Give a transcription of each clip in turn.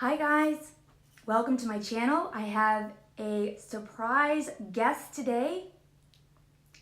Hi guys, welcome to my channel. I have a surprise guest today.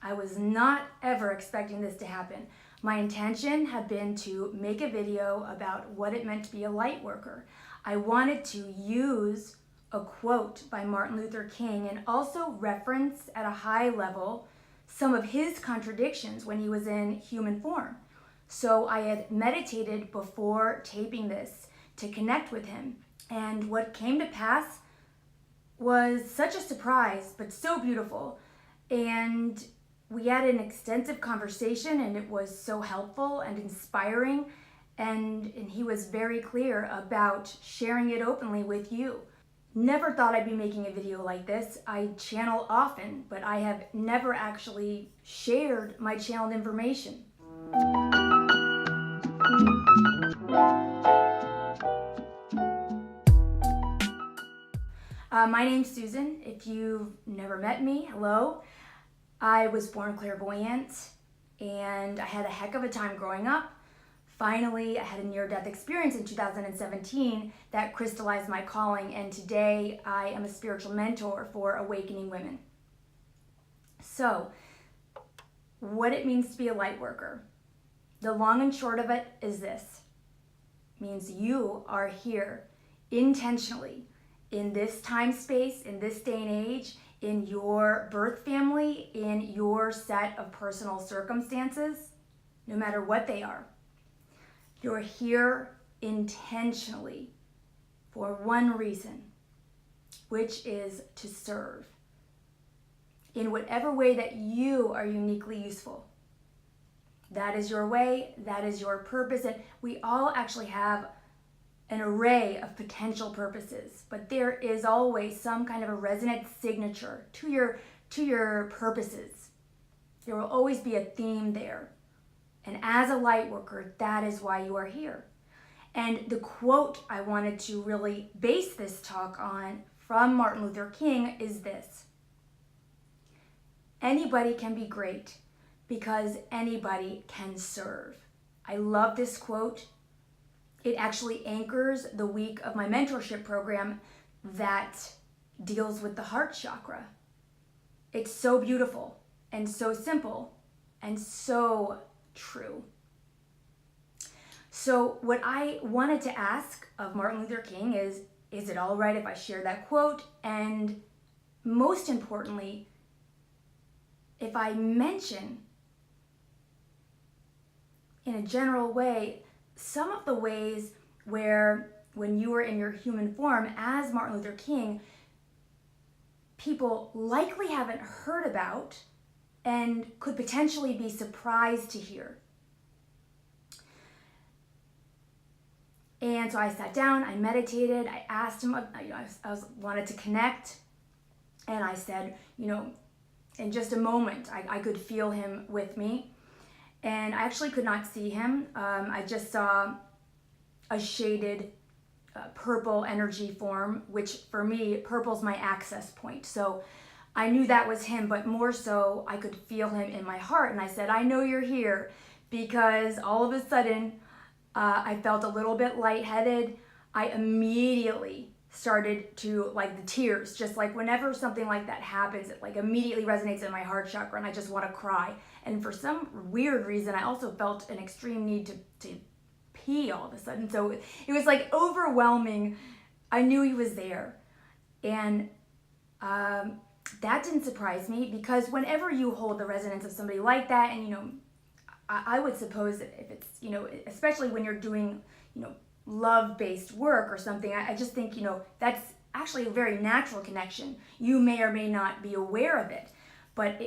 I was not ever expecting this to happen. My intention had been to make a video about what it meant to be a light worker. I wanted to use a quote by Martin Luther King and also reference at a high level some of his contradictions when he was in human form. So I had meditated before taping this to connect with him. And what came to pass was such a surprise, but so beautiful. And we had an extensive conversation, and it was so helpful and inspiring. And he was very clear about sharing it openly with you. Never thought I'd be making a video like this. I channel often, but I have never actually shared my channeled information. My name's Susan. If you've never met me, hello. I was born clairvoyant and I had a heck of a time growing up. Finally, I had a near-death experience in 2017 that crystallized my calling, and today I am a spiritual mentor for awakening women. So, what it means to be a light worker. The long and short of it is this. It means you are here intentionally in this time space, in this day and age, in your birth family, in your set of personal circumstances, no matter what they are. You're here intentionally for one reason, which is to serve in whatever way that you are uniquely useful. That is your way, that is your purpose, and we all actually have an array of potential purposes, but there is always some kind of a resonant signature to your purposes. There will always be a theme there. And as a light worker, that is why you are here. And the quote I wanted to really base this talk on from Martin Luther King is this: anybody can be great because anybody can serve. I love this quote. It actually anchors the week of my mentorship program that deals with the heart chakra. It's so beautiful and so simple and so true. So what I wanted to ask of Martin Luther King is it all right if I share that quote? And most importantly, if I mention in a general way some of the ways where when you were in your human form as Martin Luther King, people likely haven't heard about and could potentially be surprised to hear. And so I sat down, I meditated, I asked him, I wanted to connect, and I said, in just a moment, I could feel him with me. And I actually could not see him. I just saw a shaded purple energy form, which for me, purple's my access point. So I knew that was him, but more so I could feel him in my heart. And I said, I know you're here, because all of a sudden I felt a little bit lightheaded. I immediately started to, like, the tears, just like whenever something like that happens, it like immediately resonates in my heart chakra and I just want to cry. And for some weird reason, I also felt an extreme need to pee all of a sudden. So it was like overwhelming. I knew he was there. And that didn't surprise me, because whenever you hold the resonance of somebody like that, and I would suppose that if it's, especially when you're doing, love-based work or something, I just think, that's actually a very natural connection. You may or may not be aware of it, but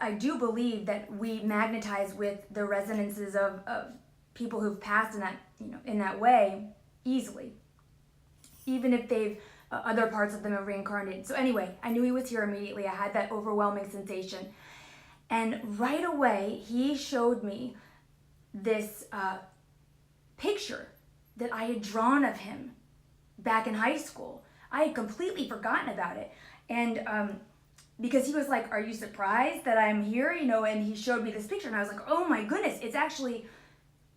I do believe that we magnetize with the resonances of people who've passed in that way easily, even if they've other parts of them have reincarnated. So anyway, I knew he was here immediately. I had that overwhelming sensation, and right away he showed me this picture that I had drawn of him back in high school. I had completely forgotten about it. And because he was like, are you surprised that I'm here? And he showed me this picture and I was like, oh my goodness, it's actually,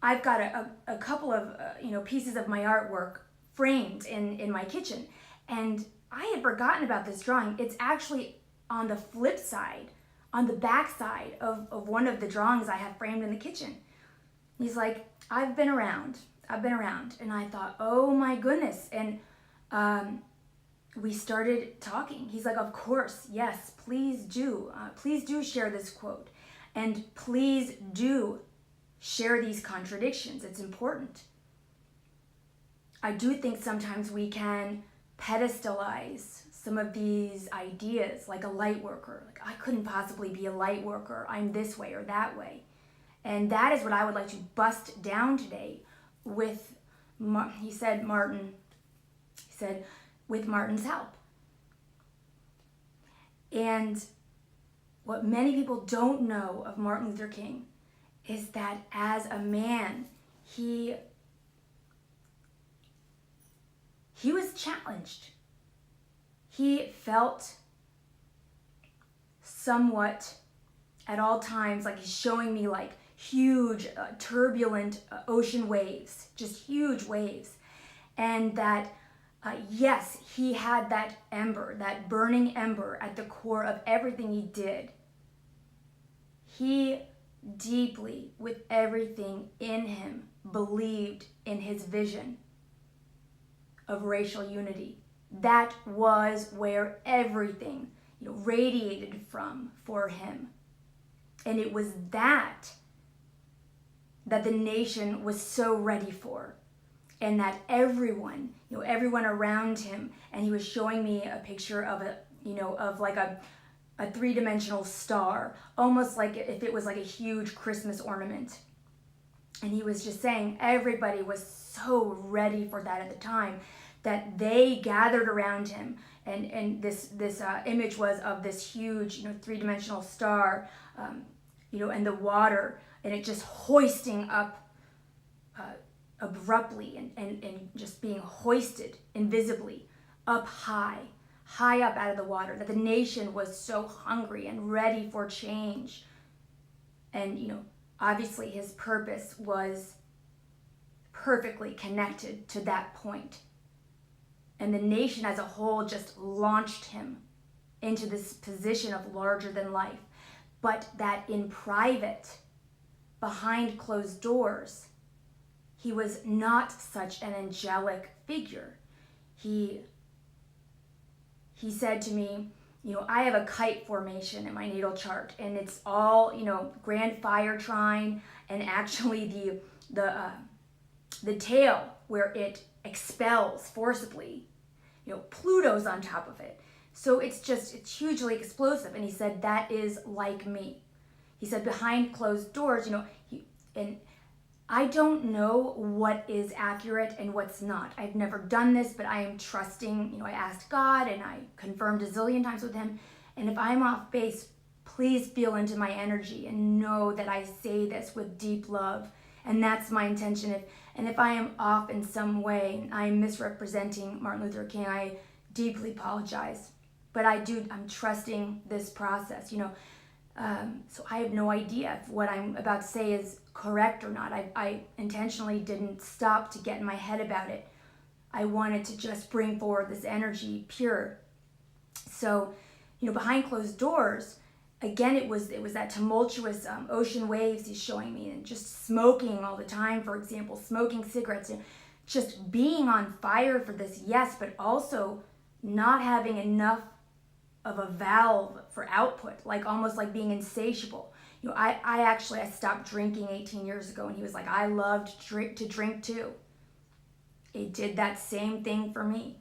I've got a couple of, pieces of my artwork framed in my kitchen. And I had forgotten about this drawing. It's actually on the flip side, on the back side of one of the drawings I have framed in the kitchen. He's like, I've been around. And I thought, oh my goodness. And we started talking. He's like, of course, yes, please do. Please do share this quote. And please do share these contradictions. It's important. I do think sometimes we can pedestalize some of these ideas, like a light worker. Like, I couldn't possibly be a light worker. I'm this way or that way. And that is what I would like to bust down today with, he said, with Martin's help. And what many people don't know of Martin Luther King is that as a man, he was challenged. He felt somewhat at all times like he's showing me like huge, turbulent ocean waves, just huge waves. And that, yes, he had that ember, that burning ember at the core of everything he did. He deeply, with everything in him, believed in his vision of racial unity. That was where everything, radiated from for him. And it was that the nation was so ready for. And that everyone, everyone around him, and he was showing me a picture of a three-dimensional star, almost like if it was like a huge Christmas ornament. And he was just saying everybody was so ready for that at the time that they gathered around him. And this image was of this huge, three-dimensional star, and the water, and it just hoisting up abruptly and just being hoisted invisibly up high up out of the water, that the nation was so hungry and ready for change. And, obviously his purpose was perfectly connected to that point. And the nation as a whole just launched him into this position of larger than life. But that in private, behind closed doors, he was not such an angelic figure. He said to me, I have a kite formation in my natal chart, and it's all, grand fire trine, and actually the tail where it expels forcibly, Pluto's on top of it. So it's hugely explosive. And he said, that is like me. He said, behind closed doors, and I don't know what is accurate and what's not. I've never done this, but I am trusting, I asked God and I confirmed a zillion times with him. And if I'm off base, please feel into my energy and know that I say this with deep love. And that's my intention. If I am off in some way, I am misrepresenting Martin Luther King, I deeply apologize. But I'm trusting this process, so I have no idea if what I'm about to say is correct or not. I intentionally didn't stop to get in my head about it. I wanted to just bring forward this energy pure. So, behind closed doors, again, it was that tumultuous ocean waves he's showing me, and just smoking all the time, for example, smoking cigarettes, and just being on fire for this, yes, but also not having enough of a valve for output, like almost like being insatiable. I stopped drinking 18 years ago, and he was like, I loved to drink too. It did that same thing for me.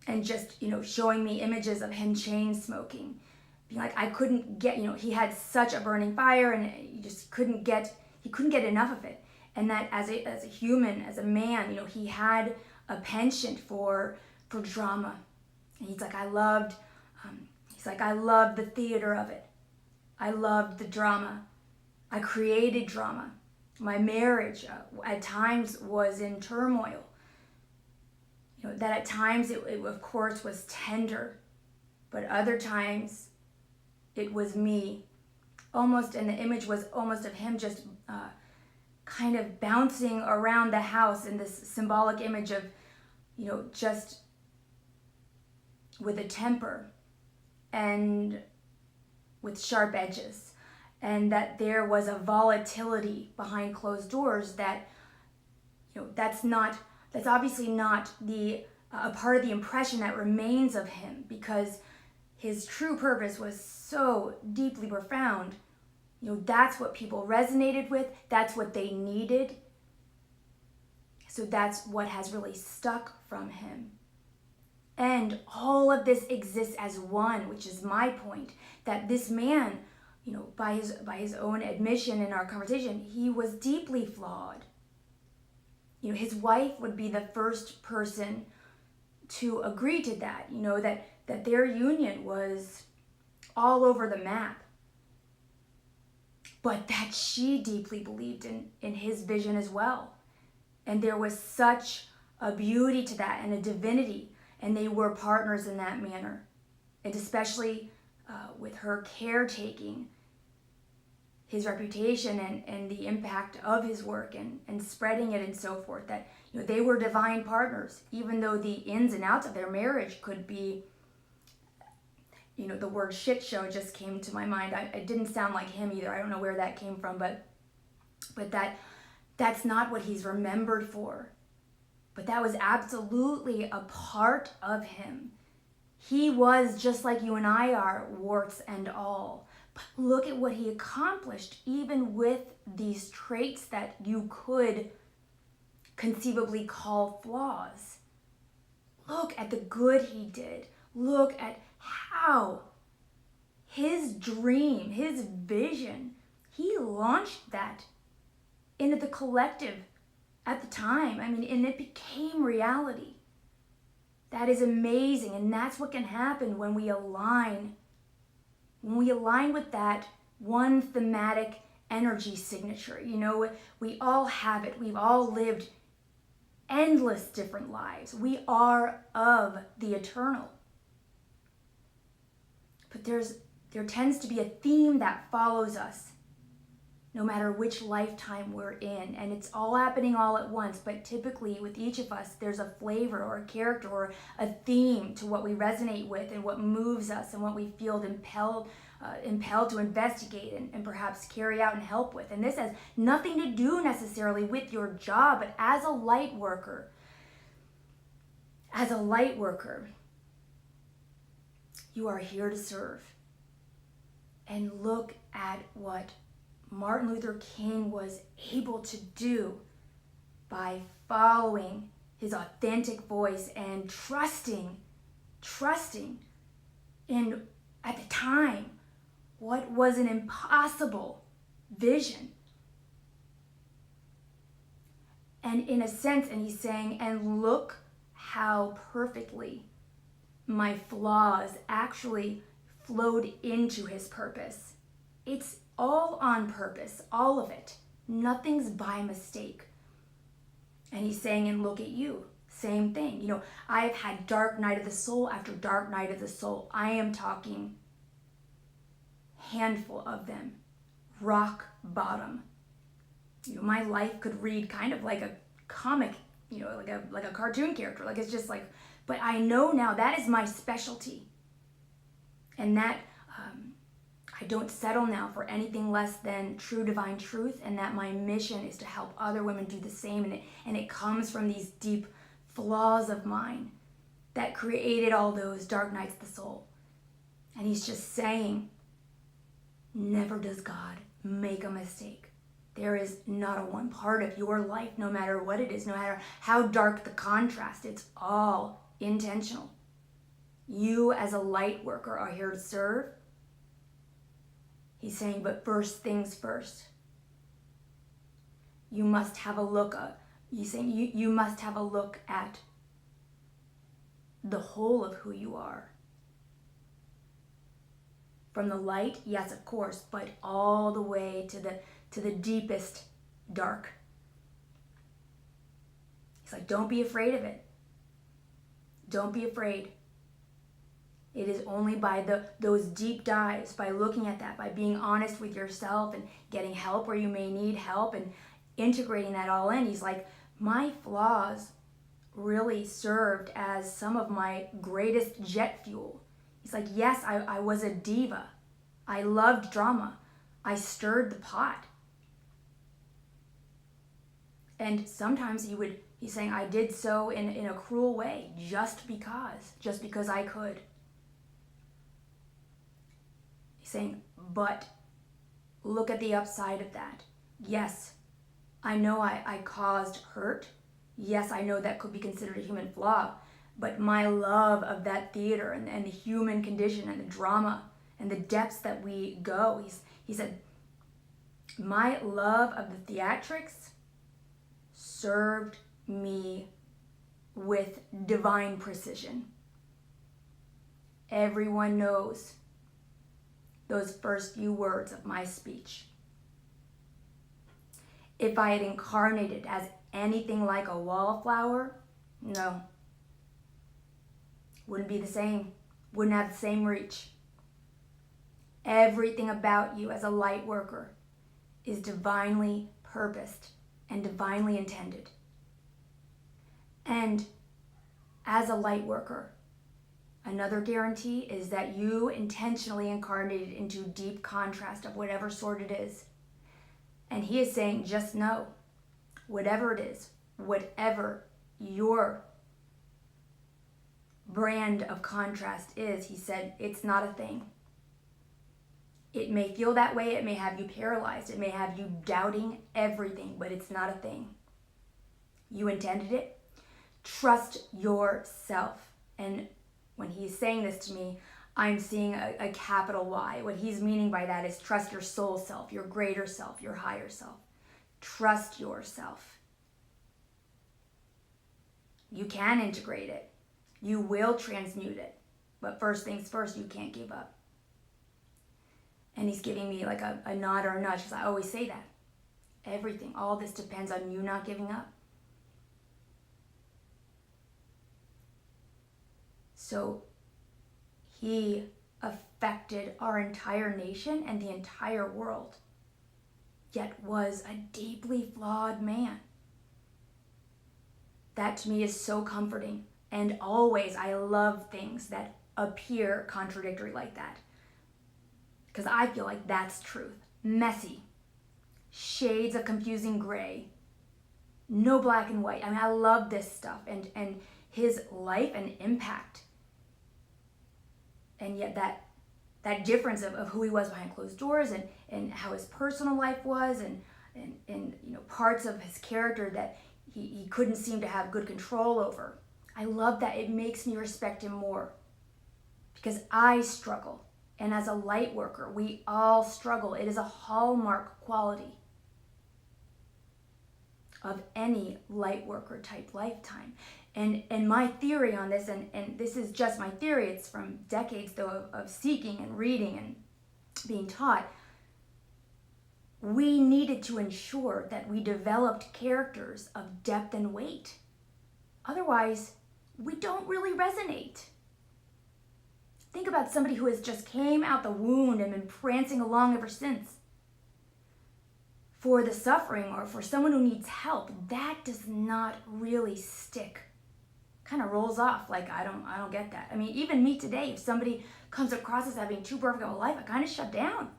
And just, showing me images of him chain smoking, being like, I couldn't get, he had such a burning fire, and he just couldn't get enough of it. And that as a human, as a man, he had a penchant for drama. And he's like, I loved the theater of it. I loved the drama. I created drama. My marriage at times was in turmoil. That at times it of course was tender, but other times it was me. Almost, and the image was almost of him just kind of bouncing around the house in this symbolic image of just with a temper and with sharp edges, and that there was a volatility behind closed doors that, that's obviously not a part of the impression that remains of him, because his true purpose was so deeply profound. That's what people resonated with, that's what they needed. So that's what has really stuck from him. And all of this exists as one, which is my point, that this man, by his own admission in our conversation, he was deeply flawed. His wife would be the first person to agree to that, that their union was all over the map. But that she deeply believed in his vision as well. And there was such a beauty to that and a divinity. And they were partners in that manner. And especially with her caretaking his reputation and the impact of his work and spreading it and so forth, that they were divine partners, even though the ins and outs of their marriage could be, the word shit show just came to my mind. It didn't sound like him either. I don't know where that came from, but that's not what he's remembered for. But that was absolutely a part of him. He was just like you and I are, warts and all. But look at what he accomplished, even with these traits that you could conceivably call flaws. Look at the good he did. Look at how his dream, his vision, he launched that into the collective at the time. And it became reality. That is amazing, and that's what can happen when we align. When we align with that one thematic energy signature. We all have it. We've all lived endless different lives. We are of the eternal. But there tends to be a theme that follows us no matter which lifetime we're in. And it's all happening all at once, but typically with each of us, there's a flavor or a character or a theme to what we resonate with and what moves us and what we feel impelled to investigate and perhaps carry out and help with. And this has nothing to do necessarily with your job, but as a light worker, you are here to serve. And look at what Martin Luther King was able to do by following his authentic voice and trusting in, at the time, what was an impossible vision. And in a sense, and he's saying, and look how perfectly my flaws actually flowed into his purpose. It's all on purpose, all of it. Nothing's by mistake. And he's saying, and look at you, same thing. I've had dark night of the soul after dark night of the soul. I am talking handful of them, rock bottom. My life could read kind of like a comic, like a cartoon character. It's just like, but I know now that is my specialty. And that I don't settle now for anything less than true divine truth, and that my mission is to help other women do the same. And it comes from these deep flaws of mine that created all those dark nights of the soul. And he's just saying, never does God make a mistake. There is not a one part of your life, no matter what it is, no matter how dark the contrast, it's all intentional. You as a light worker are here to serve. He's saying, but first things first. You must have a look at, he's saying you must have a look at the whole of who you are. From the light, yes, of course, but all the way to the deepest dark. He's like, don't be afraid of it. Don't be afraid. It is only by those deep dives, by looking at that, by being honest with yourself and getting help where you may need help and integrating that all in. He's like, my flaws really served as some of my greatest jet fuel. He's like, yes, I was a diva. I loved drama. I stirred the pot. And sometimes he's saying, I did so in a cruel way, just because I could. He's saying, but look at the upside of that. Yes, I know I caused hurt. Yes, I know that could be considered a human flaw, but my love of that theater and the human condition and the drama and the depths that we go, he said, my love of the theatrics served me with divine precision. Everyone knows those first few words of my speech. If I had incarnated as anything like a wallflower, no. Wouldn't be the same. Wouldn't have the same reach. Everything about you as a light worker is divinely purposed and divinely intended. And as a light worker, another guarantee is that you intentionally incarnated into deep contrast of whatever sort it is. And he is saying, just know, whatever it is, whatever your brand of contrast is, he said, it's not a thing. It may feel that way, it may have you paralyzed, it may have you doubting everything, but it's not a thing. You intended it. Trust yourself. And when he's saying this to me, I'm seeing a capital Y. What he's meaning by that is trust your soul self, your greater self, your higher self. Trust yourself. You can integrate it. You will transmute it. But first things first, you can't give up. And he's giving me like a nod or a nudge, because I always say that. Everything, all this depends on you not giving up. So he affected our entire nation and the entire world, yet was a deeply flawed man. That to me is so comforting. And always I love things that appear contradictory like that, because I feel like that's truth. Messy, shades of confusing gray, no black and white. I mean, I love this stuff and his life and impact. And yet that difference of who he was behind closed doors and how his personal life was and you know, parts of his character that he couldn't seem to have good control over. I love that. It makes me respect him more, because I struggle. And as a light worker, we all struggle. It is a hallmark quality of any light worker type lifetime. And my theory on this, and this is just my theory, it's from decades though of seeking and reading and being taught, we needed to ensure that we developed characters of depth and weight. Otherwise, we don't really resonate. Think about somebody who has just came out the wound and been prancing along ever since. For the suffering or for someone who needs help, that does not really stick. Kind of rolls off like, I don't get that. I mean, even me today, if somebody comes across as having too perfect of a life, I kind of shut down.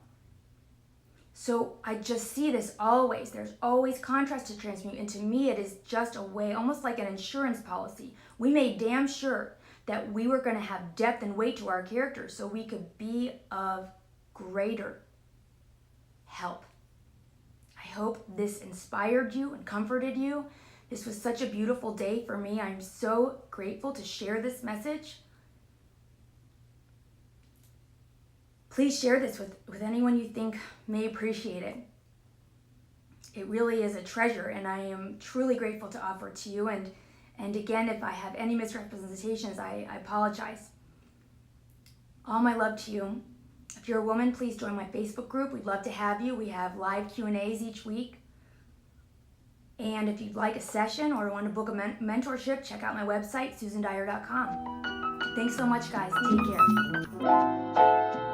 So I just see this always. There's always contrast to transmute. And to me, it is just a way, almost like an insurance policy. We made damn sure that we were going to have depth and weight to our characters so we could be of greater help. I hope this inspired you and comforted you. This was such a beautiful day for me. I'm so grateful to share this message. Please share this with anyone you think may appreciate it. It really is a treasure, and I am truly grateful to offer it to you. And again, if I have any misrepresentations, I apologize. All my love to you. If you're a woman, please join my Facebook group. We'd love to have you. We have live Q&As each week. And if you'd like a session or want to book a mentorship, check out my website, susandyer.com. Thanks so much, guys. Take care.